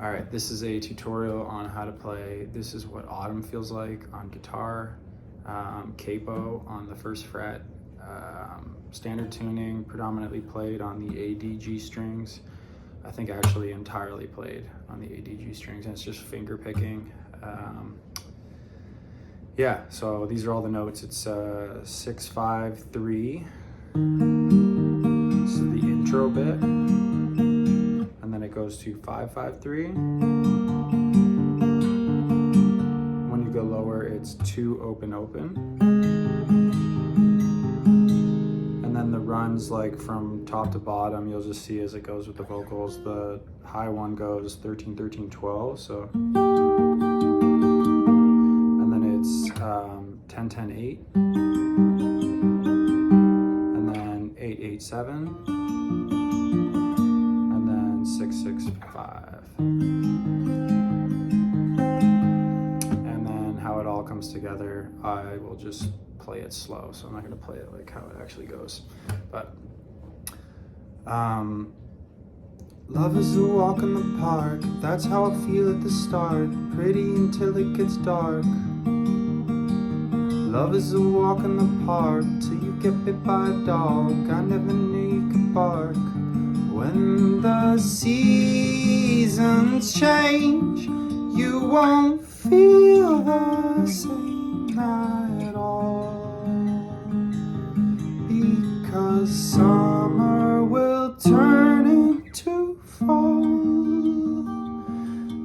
All right, this is a tutorial on how to play This Is What Autumn Feels Like on guitar, capo on the first fret, standard tuning, predominantly played on the ADG strings. I think actually entirely played on the ADG strings, and it's just finger picking. Yeah, so these are all the notes. It's 6, 5, 3. This is the intro bit. And then it goes to 5, 5, 3. When you go lower, it's 2, open, open. And then the runs, like from top to bottom, you'll just see as it goes with the vocals. The high one goes 13, 13, 12. So, and then it's 10, 10, 8. And then 8, 8, 7. 665. And then how it all comes together, I will just play it slow, so I'm not going to play it like how it actually goes. But love is a walk in the park, that's how I feel at the start, pretty until it gets dark. Love is a walk in the park till you get bit by a dog. I never knew you could bark. When the seasons change, you won't feel the same at all, because summer will turn into fall.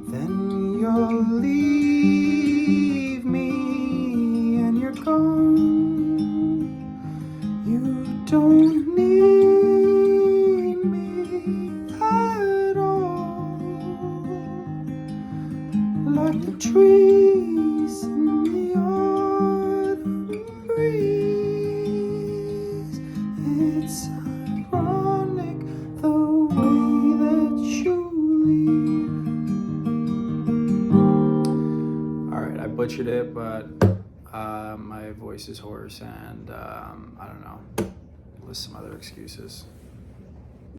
Then you'll leave me and you're gone. You don't need like the trees in the autumn breeze. It's ironic the way that you leave. Alright, I butchered it, but my voice is hoarse and I don't know, list some other excuses.